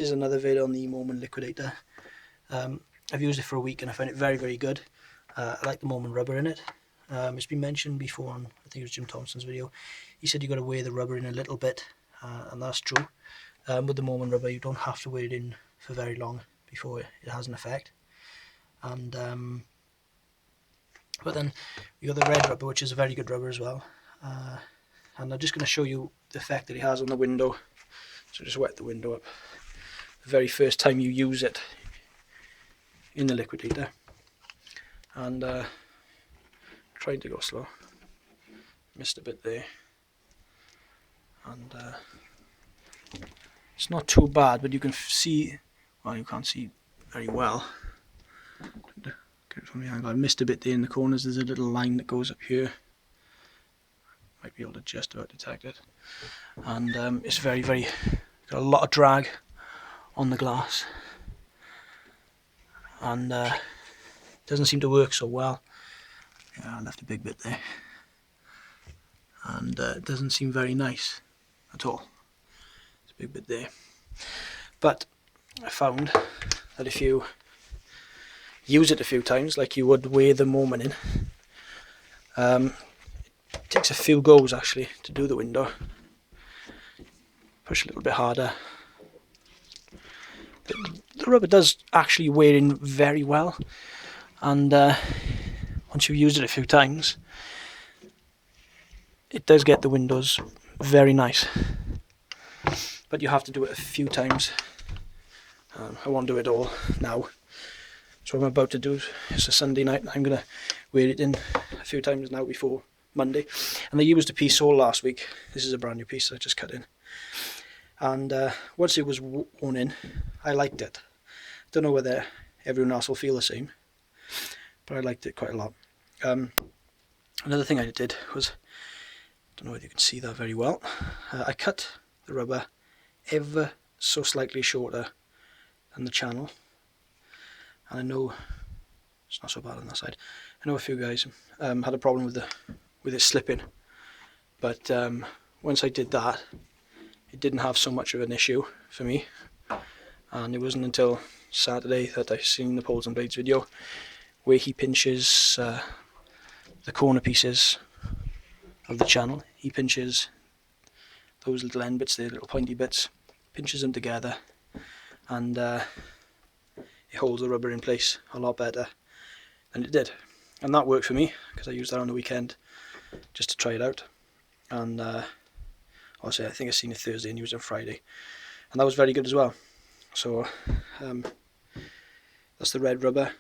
This is another vid on the Moerman Liquidator. I've used it for a week and I find it very, very good. I like the Moerman rubber in it. It's been mentioned before on, I think it was Jim Thompson's video. He said you got to wear the rubber in a little bit, and that's true. With the Moerman rubber, you don't have to wear it in for very long before it has an effect. And but then you got the red rubber, which is a very good rubber as well. And I'm just going to show you the effect that it has on the window. So just wet the window up. The very first time you use it in the Liquidator, and trying to go slow, missed a bit there, and it's not too bad, but you can see, well, you can't see very well. I missed a bit there in the corners. There's a little line that goes up here. Might be able to just about detect it, and it's very, very got a lot of drag on the glass, and doesn't seem to work so well. Yeah, I left a big bit there, and it doesn't seem very nice at all. There's a big bit there, but I found that if you use it a few times, like you would wear the Moerman in, it takes a few goes actually to do the window. Push a little bit harder. The rubber does actually wear in very well, and once you've used it a few times, it does get the windows very nice. But you have to do it a few times. I won't do it all now. So what I'm about to do, it's a Sunday night, I'm going to wear it in a few times now before Monday. And I used a piece all last week. This is a brand new piece I just cut in. And once it was worn in, I liked it. Don't know whether everyone else will feel the same, but I liked it quite a lot. Another thing I did was, don't know whether you can see that very well, I cut the rubber ever so slightly shorter than the channel. And I know it's not so bad on that side. I know a few guys had a problem with it slipping, but once I did that, it didn't have so much of an issue for me. And it wasn't until Saturday that I seen the Poles and Blades video where he pinches the corner pieces of the channel. He pinches those little end bits, the little pointy bits, pinches them together, and it holds the rubber in place a lot better than it did. And that worked for me because I used that on the weekend just to try it out. And obviously I think I seen it Thursday and used it on Friday, and that was very good as well. So that's the red rubber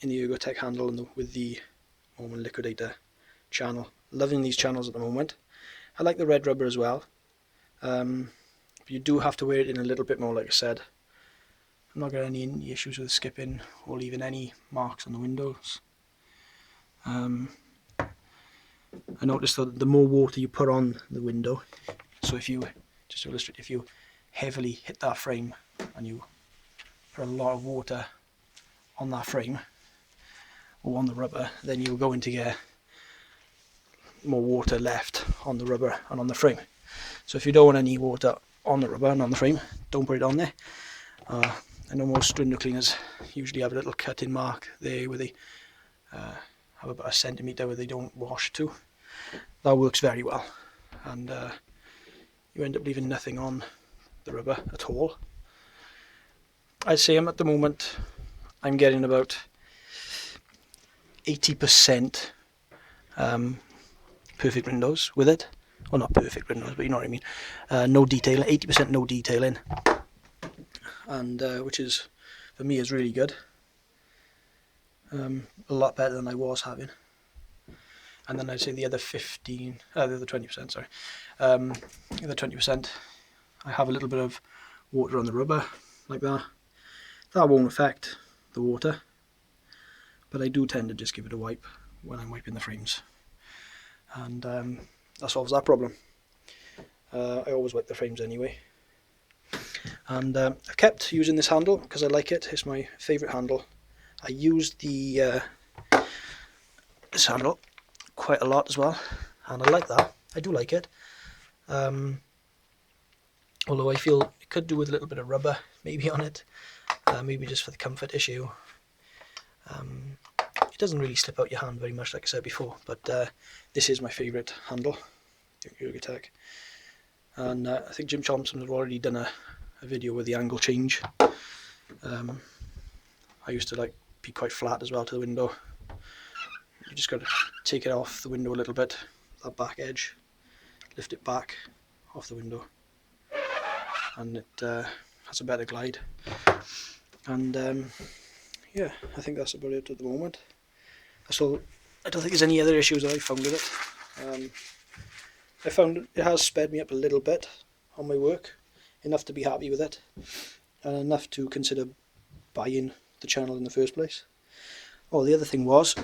in the Ergotech handle and with the Moerman Liquidator channel. Loving these channels at the moment. I like the red rubber as well, but you do have to wear it in a little bit more, like I said. I'm not got any issues with skipping or leaving any marks on the windows. I noticed that the more water you put on the window, so if you, just to illustrate, if you heavily hit that frame and you put a lot of water on that frame or on the rubber, then you're going to get more water left on the rubber and on the frame. So if you don't want any water on the rubber and on the frame, don't put it on there. I know most window cleaners usually have a little cut-in mark there where they have about a centimetre where they don't wash to. That works very well, and you end up leaving nothing on the rubber at all. I'd say at the moment I'm getting about 80% perfect windows with it. Well, not perfect windows, but you know what I mean. No detailing, 80% no detailing, and which is, for me, is really good. A lot better than I was having. And then I'd say the other 20%, sorry. The other 20%, I have a little bit of water on the rubber, like that. That won't affect the water, but I do tend to just give it a wipe when I'm wiping the frames. And that solves that problem. I always wipe the frames anyway. And I've kept using this handle because I like it. It's my favourite handle. I used this handle quite a lot as well, and I like that. I do like it. although I feel it could do with a little bit of rubber maybe on it, maybe just for the comfort issue. It doesn't really slip out your hand very much, like I said before, but this is my favourite handle, Liquidator. And I think Jim Thompson has already done a video with the angle change. I used to like be quite flat as well to the window. You just got to take it off the window a little bit, that back edge, lift it back off the window, and it has a better glide. And yeah, I think that's about it at the moment. So I don't think there's any other issues that I found with it. I found it has sped me up a little bit on my work, enough to be happy with it, and enough to consider buying the channel in the first place. Oh, the other thing was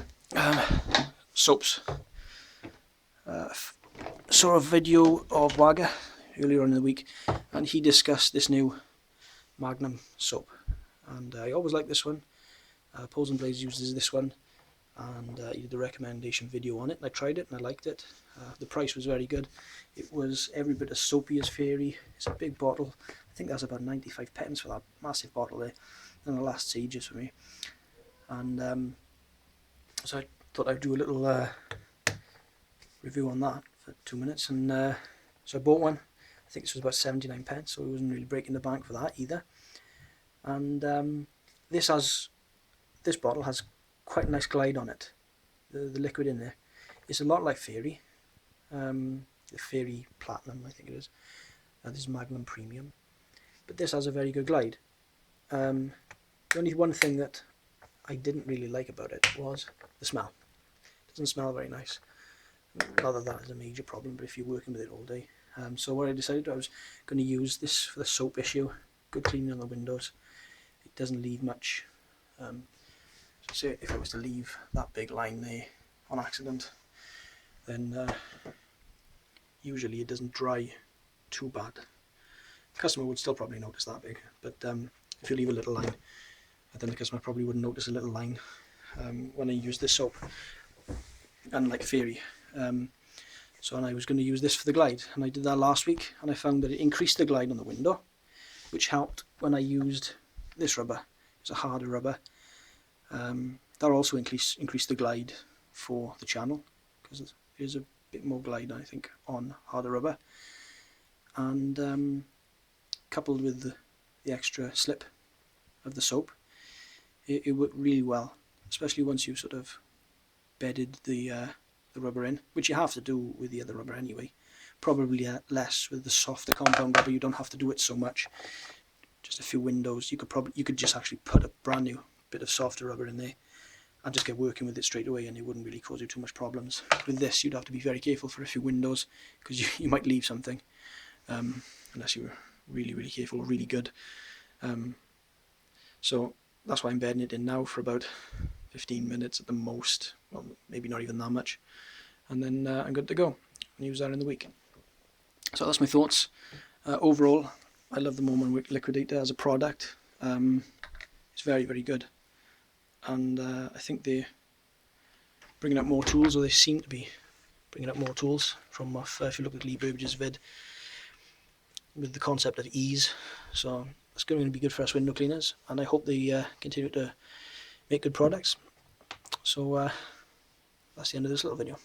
soaps. Saw a video of Wagga earlier on in the week, and he discussed this new Magnum soap, and I always like this one. Poles and Blaze uses this one, and he did a recommendation video on it, and I tried it and I liked it. The price was very good. It was every bit as soapy as Fairy. It's a big bottle. I think that's about 95 pence for that massive bottle there, and it lasts ages for me. And so I thought I'd do a little review on that for 2 minutes, and so I bought one. I think this was about 79 pence, so it wasn't really breaking the bank for that either. And this bottle has quite a nice glide on it. The liquid in there, it's a lot like Fairy, the Fairy Platinum, I think it is. This is Magnum Premium, but this has a very good glide. The only one thing that I didn't really like about it was the smell. It doesn't smell very nice. Not that that is a major problem, but if you're working with it all day. So what I decided, I was going to use this for the soap issue. Good cleaning on the windows. It doesn't leave much. So if I was to leave that big line there on accident, then usually it doesn't dry too bad. The customer would still probably notice that big, but if you leave a little line, then the customer probably wouldn't notice a little line when I use this soap, unlike Fairy. And I was going to use this for the glide, and I did that last week, and I found that it increased the glide on the window, which helped when I used this rubber. It's a harder rubber. That also increased the glide for the channel, because there's a bit more glide, I think, on harder rubber, and coupled with the extra slip of the soap, it worked really well, especially once you've sort of bedded the rubber in, which you have to do with the other rubber anyway. Probably less with the softer compound rubber. You don't have to do it so much. Just a few windows. You could just actually put a brand new bit of softer rubber in there and just get working with it straight away, and it wouldn't really cause you too much problems. With this, you'd have to be very careful for a few windows, because you might leave something unless you were really, really careful, really good. So that's why I'm bedding it in now for about 15 minutes at the most, well, maybe not even that much, and then I'm good to go and use that in the week. So that's my thoughts. Overall, I love the Moerman Liquidator as a product. It's very, very good, and I think they're bringing up more tools, or they seem to be bringing up more tools from if you look at Lee Burbage's vid, with the concept of ease. So it's going to be good for us window cleaners, and I hope they continue to make good products. So that's the end of this little video.